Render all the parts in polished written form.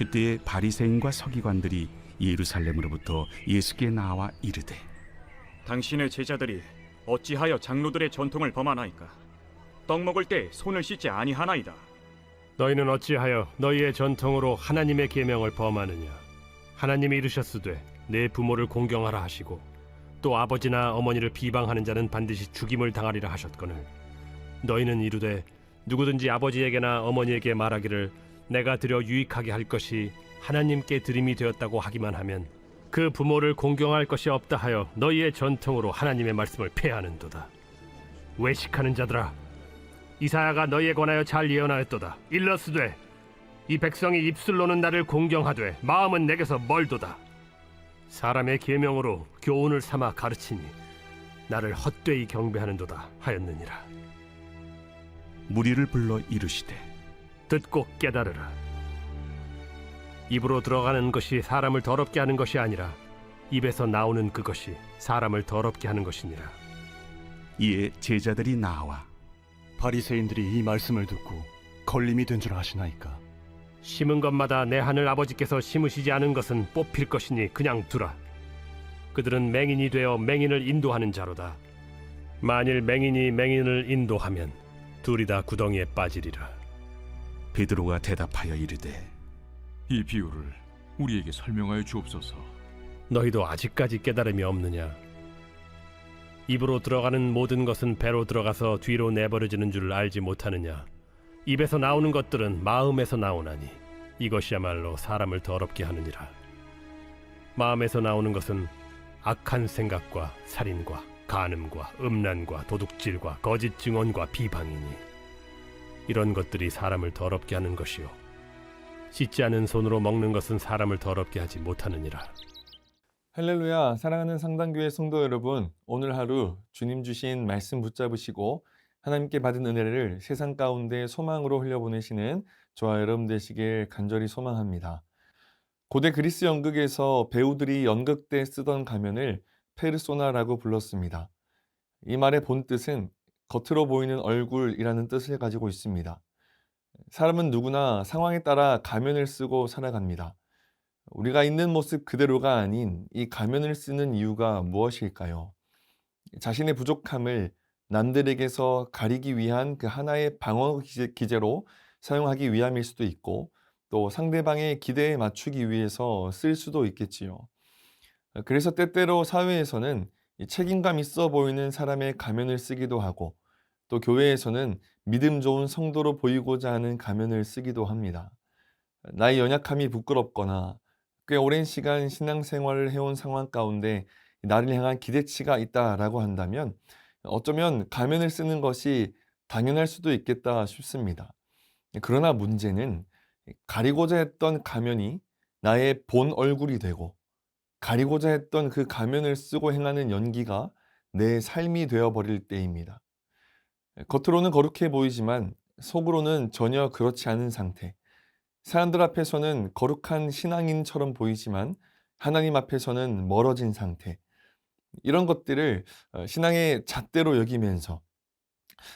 그때에 바리새인과 서기관들이 예루살렘으로부터 예수께 나와 이르되 당신의 제자들이 어찌하여 장로들의 전통을 범하나이까? 떡 먹을 때 손을 씻지 아니하나이다. 너희는 어찌하여 너희의 전통으로 하나님의 계명을 범하느냐? 하나님이 이르셨으되 내 부모를 공경하라 하시고 또 아버지나 어머니를 비방하는 자는 반드시 죽임을 당하리라 하셨거늘 너희는 이르되 누구든지 아버지에게나 어머니에게 말하기를 내가 드려 유익하게 할 것이 하나님께 드림이 되었다고 하기만 하면 그 부모를 공경할 것이 없다 하여 너희의 전통으로 하나님의 말씀을 폐하는도다. 외식하는 자들아, 이사야가 너희에 관하여 잘 예언하였도다. 일러스되 이 백성이 입술로는 나를 공경하되 마음은 내게서 멀도다. 사람의 계명으로 교훈을 삼아 가르치니 나를 헛되이 경배하는도다 하였느니라. 무리를 불러 이르시되 듣고 깨달으라. 입으로 들어가는 것이 사람을 더럽게 하는 것이 아니라 입에서 나오는 그것이 사람을 더럽게 하는 것이니라. 이에 제자들이 나와 바리새인들이 이 말씀을 듣고 걸림이 된 줄 아시나이까? 심은 것마다 내 하늘 아버지께서 심으시지 않은 것은 뽑힐 것이니 그냥 두라. 그들은 맹인이 되어 맹인을 인도하는 자로다. 만일 맹인이 맹인을 인도하면 둘이 다 구덩이에 빠지리라. 베드로가 대답하여 이르되 이 비유를 우리에게 설명하여 주옵소서. 너희도 아직까지 깨달음이 없느냐? 입으로 들어가는 모든 것은 배로 들어가서 뒤로 내버려지는 줄 알지 못하느냐? 입에서 나오는 것들은 마음에서 나오나니 이것이야말로 사람을 더럽게 하느니라. 마음에서 나오는 것은 악한 생각과 살인과 간음과 음란과 도둑질과 거짓 증언과 비방이니 이런 것들이 사람을 더럽게 하는 것이요 씻지 않은 손으로 먹는 것은 사람을 더럽게 하지 못하느니라. 할렐루야, 사랑하는 상당교회 성도 여러분, 오늘 하루 주님 주신 말씀 붙잡으시고 하나님께 받은 은혜를 세상 가운데 소망으로 흘려보내시는 저와 여러분 되시길 간절히 소망합니다. 고대 그리스 연극에서 배우들이 연극 때 쓰던 가면을 페르소나라고 불렀습니다. 이 말의 본뜻은 겉으로 보이는 얼굴이라는 뜻을 가지고 있습니다. 사람은 누구나 상황에 따라 가면을 쓰고 살아갑니다. 우리가 있는 모습 그대로가 아닌 이 가면을 쓰는 이유가 무엇일까요? 자신의 부족함을 남들에게서 가리기 위한 그 하나의 방어 기제로 사용하기 위함일 수도 있고 또 상대방의 기대에 맞추기 위해서 쓸 수도 있겠지요. 그래서 때때로 사회에서는 책임감 있어 보이는 사람의 가면을 쓰기도 하고 또 교회에서는 믿음 좋은 성도로 보이고자 하는 가면을 쓰기도 합니다. 나의 연약함이 부끄럽거나 꽤 오랜 시간 신앙생활을 해온 상황 가운데 나를 향한 기대치가 있다라고 한다면 어쩌면 가면을 쓰는 것이 당연할 수도 있겠다 싶습니다. 그러나 문제는 가리고자 했던 가면이 나의 본 얼굴이 되고 가리고자 했던 그 가면을 쓰고 행하는 연기가 내 삶이 되어버릴 때입니다. 겉으로는 거룩해 보이지만 속으로는 전혀 그렇지 않은 상태. 사람들 앞에서는 거룩한 신앙인처럼 보이지만 하나님 앞에서는 멀어진 상태. 이런 것들을 신앙의 잣대로 여기면서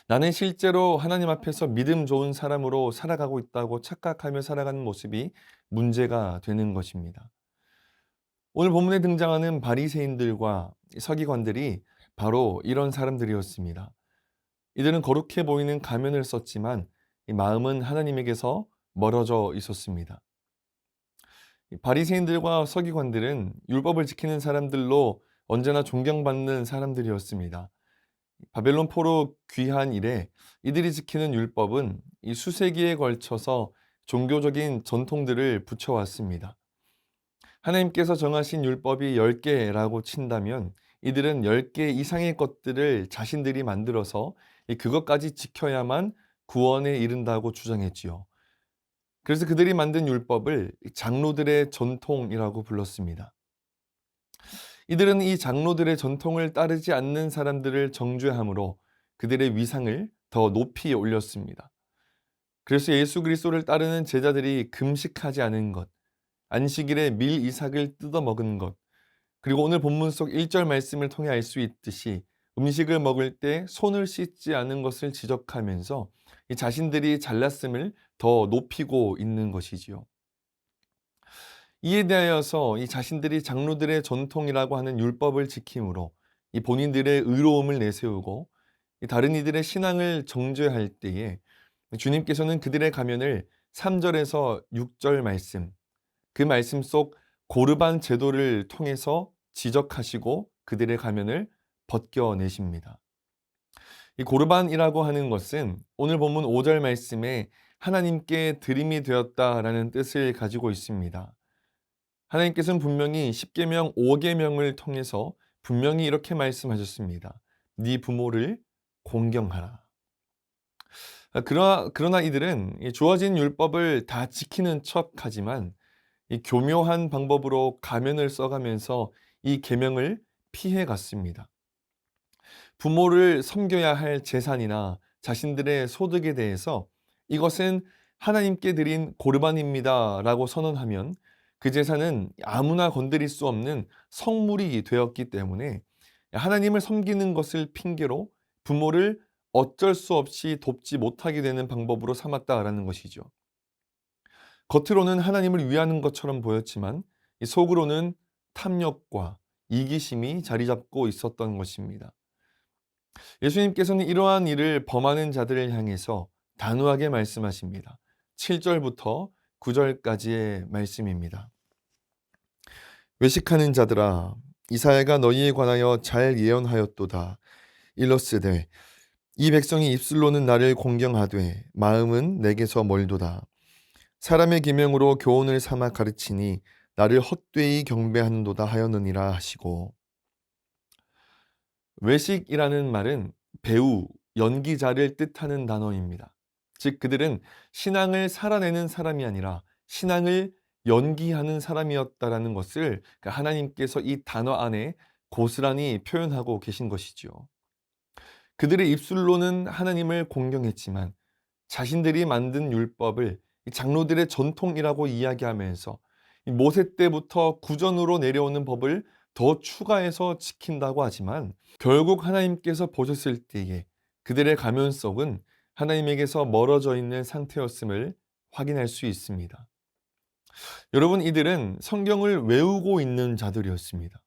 나는 실제로 하나님 앞에서 믿음 좋은 사람으로 살아가고 있다고 착각하며 살아가는 모습이 문제가 되는 것입니다. 오늘 본문에 등장하는 바리새인들과 서기관들이 바로 이런 사람들이었습니다. 이들은 거룩해 보이는 가면을 썼지만 이 마음은 하나님에게서 멀어져 있었습니다. 바리새인들과 서기관들은 율법을 지키는 사람들로 언제나 존경받는 사람들이었습니다. 바벨론 포로 귀한 이래 이들이 지키는 율법은 이 수세기에 걸쳐서 종교적인 전통들을 붙여왔습니다. 하나님께서 정하신 율법이 10개라고 친다면 이들은 10개 이상의 것들을 자신들이 만들어서 그것까지 지켜야만 구원에 이른다고 주장했지요. 그래서 그들이 만든 율법을 장로들의 전통이라고 불렀습니다. 이들은 이 장로들의 전통을 따르지 않는 사람들을 정죄함으로 그들의 위상을 더 높이 올렸습니다. 그래서 예수 그리스도를 따르는 제자들이 금식하지 않은 것, 안식일에 밀 이삭을 뜯어 먹은 것, 그리고 오늘 본문 속 1절 말씀을 통해 알 수 있듯이 음식을 먹을 때 손을 씻지 않은 것을 지적하면서 이 자신들이 잘났음을 더 높이고 있는 것이지요. 이에 대하여서 이 자신들이 장로들의 전통이라고 하는 율법을 지킴으로 이 본인들의 의로움을 내세우고 이 다른 이들의 신앙을 정죄할 때에 주님께서는 그들의 가면을 3절에서 6절 말씀, 그 말씀 속 고르반 제도를 통해서 지적하시고 그들의 가면을 벗겨내십니다. 이 고르반이라고 하는 것은 오늘 본문 5절 말씀에 하나님께 드림이 되었다라는 뜻을 가지고 있습니다. 하나님께서는 분명히 10계명 5계명을 통해서 분명히 이렇게 말씀하셨습니다. 네 부모를 공경하라. 그러나 이들은 이 주어진 율법을 다 지키는 척하지만 이 교묘한 방법으로 가면을 써가면서 이 계명을 피해 갔습니다. 부모를 섬겨야 할 재산이나 자신들의 소득에 대해서 이것은 하나님께 드린 고르반입니다 라고 선언하면 그 재산은 아무나 건드릴 수 없는 성물이 되었기 때문에 하나님을 섬기는 것을 핑계로 부모를 어쩔 수 없이 돕지 못하게 되는 방법으로 삼았다라는 것이죠. 겉으로는 하나님을 위하는 것처럼 보였지만 속으로는 탐욕과 이기심이 자리 잡고 있었던 것입니다. 예수님께서는 이러한 일을 범하는 자들을 향해서 단호하게 말씀하십니다. 7절부터 9절까지의 말씀입니다. 외식하는 자들아, 이사야가 너희에 관하여 잘 예언하였도다. 일러스되 이 백성이 입술로는 나를 공경하되 마음은 내게서 멀도다. 사람의 계명으로 교훈을 삼아 가르치니 나를 헛되이 경배하는도다 하였느니라 하시고, 외식이라는 말은 배우, 연기자를 뜻하는 단어입니다. 즉 그들은 신앙을 살아내는 사람이 아니라 신앙을 연기하는 사람이었다라는 것을 하나님께서 이 단어 안에 고스란히 표현하고 계신 것이죠. 그들의 입술로는 하나님을 공경했지만 자신들이 만든 율법을 장로들의 전통이라고 이야기하면서 모세 때부터 구전으로 내려오는 법을 더 추가해서 지킨다고 하지만 결국 하나님께서 보셨을 때에 그들의 가면 속은 하나님에게서 멀어져 있는 상태였음을 확인할 수 있습니다. 여러분, 이들은 성경을 외우고 있는 자들이었습니다.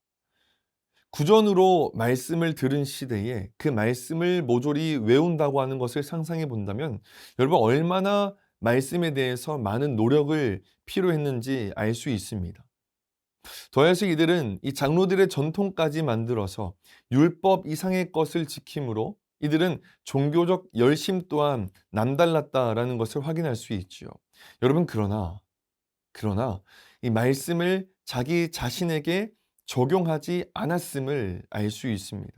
구전으로 말씀을 들은 시대에 그 말씀을 모조리 외운다고 하는 것을 상상해 본다면 여러분 얼마나 말씀에 대해서 많은 노력을 필요했는지 알 수 있습니다. 더해서 이들은 이 장로들의 전통까지 만들어서 율법 이상의 것을 지킴으로 이들은 종교적 열심 또한 남달랐다라는 것을 확인할 수 있죠. 여러분 그러나 이 말씀을 자기 자신에게 적용하지 않았음을 알 수 있습니다.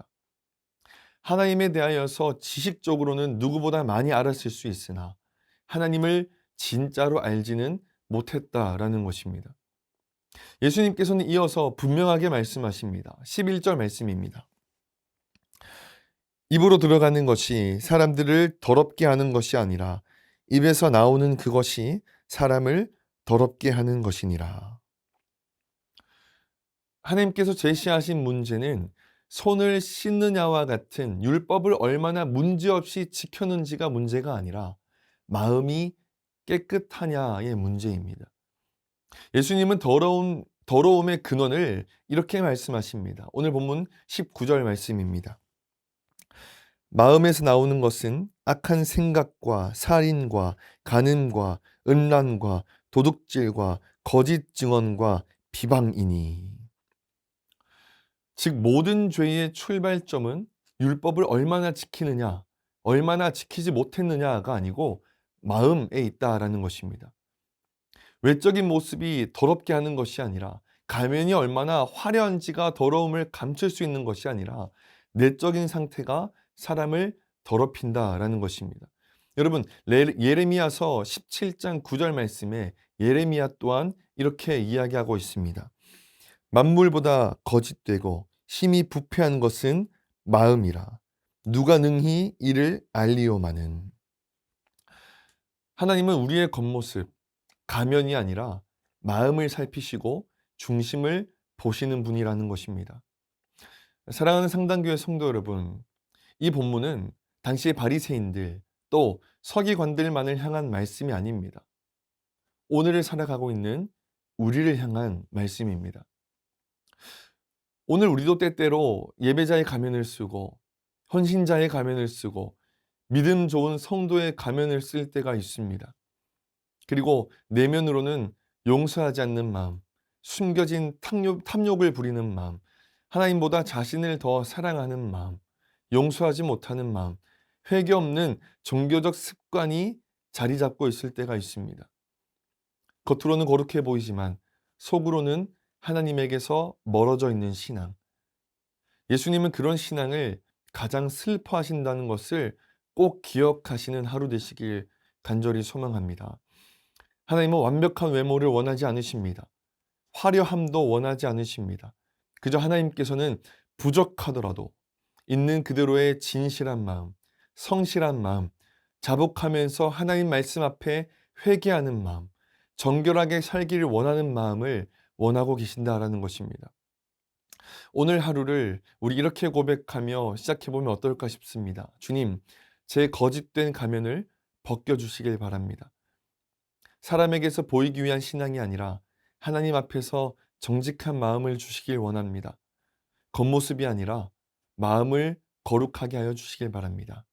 하나님에 대하여서 지식적으로는 누구보다 많이 알았을 수 있으나 하나님을 진짜로 알지는 못했다라는 것입니다. 예수님께서는 이어서 분명하게 말씀하십니다. 11절 말씀입니다. 입으로 들어가는 것이 사람들을 더럽게 하는 것이 아니라 입에서 나오는 그것이 사람을 더럽게 하는 것이니라. 하나님께서 제시하신 문제는 손을 씻느냐와 같은 율법을 얼마나 문제없이 지켰는지가 문제가 아니라 마음이 깨끗하냐의 문제입니다. 예수님은 더러움의 근원을 이렇게 말씀하십니다. 오늘 본문 19절 말씀입니다. 마음에서 나오는 것은 악한 생각과 살인과 간음과 음란과 도둑질과 거짓 증언과 비방이니. 즉 모든 죄의 출발점은 율법을 얼마나 지키느냐, 얼마나 지키지 못했느냐가 아니고 마음에 있다라는 것입니다. 외적인 모습이 더럽게 하는 것이 아니라 가면이 얼마나 화려한지가 더러움을 감출 수 있는 것이 아니라 내적인 상태가 사람을 더럽힌다라는 것입니다. 여러분 예레미야서 17장 9절 말씀에 예레미야 또한 이렇게 이야기하고 있습니다. 만물보다 거짓되고 심히 부패한 것은 마음이라 누가 능히 이를 알리오마는. 하나님은 우리의 겉모습, 가면이 아니라 마음을 살피시고 중심을 보시는 분이라는 것입니다. 사랑하는 상당교회 성도 여러분, 이 본문은 당시의 바리새인들 또 서기관들만을 향한 말씀이 아닙니다. 오늘을 살아가고 있는 우리를 향한 말씀입니다. 오늘 우리도 때때로 예배자의 가면을 쓰고 헌신자의 가면을 쓰고 믿음 좋은 성도의 가면을 쓸 때가 있습니다. 그리고 내면으로는 용서하지 않는 마음, 숨겨진 탐욕을 부리는 마음, 하나님보다 자신을 더 사랑하는 마음, 용서하지 못하는 마음, 회개 없는 종교적 습관이 자리 잡고 있을 때가 있습니다. 겉으로는 거룩해 보이지만 속으로는 하나님에게서 멀어져 있는 신앙. 예수님은 그런 신앙을 가장 슬퍼하신다는 것을 꼭 기억하시는 하루 되시길 간절히 소망합니다. 하나님은 완벽한 외모를 원하지 않으십니다. 화려함도 원하지 않으십니다. 그저 하나님께서는 부족하더라도 있는 그대로의 진실한 마음, 성실한 마음, 자복하면서 하나님 말씀 앞에 회개하는 마음, 정결하게 살기를 원하는 마음을 원하고 계신다라는 것입니다. 오늘 하루를 우리 이렇게 고백하며 시작해보면 어떨까 싶습니다. 주님, 제 거짓된 가면을 벗겨주시길 바랍니다. 사람에게서 보이기 위한 신앙이 아니라 하나님 앞에서 정직한 마음을 주시길 원합니다. 겉모습이 아니라 마음을 거룩하게 하여 주시길 바랍니다.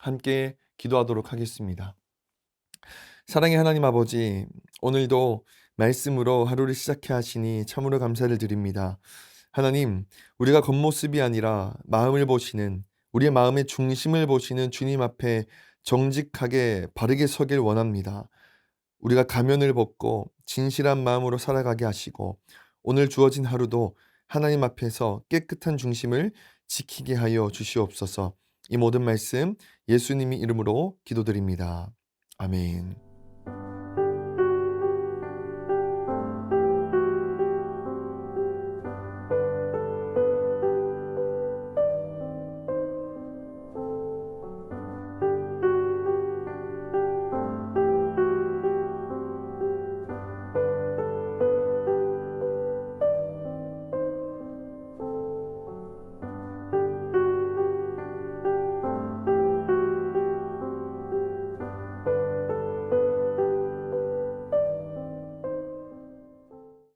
함께 기도하도록 하겠습니다. 사랑의 하나님 아버지, 오늘도 말씀으로 하루를 시작해 하시니 참으로 감사를 드립니다. 하나님, 우리가 겉모습이 아니라 마음을 보시는, 우리의 마음의 중심을 보시는 주님 앞에 정직하게 바르게 서길 원합니다. 우리가 가면을 벗고 진실한 마음으로 살아가게 하시고 오늘 주어진 하루도 하나님 앞에서 깨끗한 중심을 지키게 하여 주시옵소서. 이 모든 말씀 예수님의 이름으로 기도드립니다. 아멘.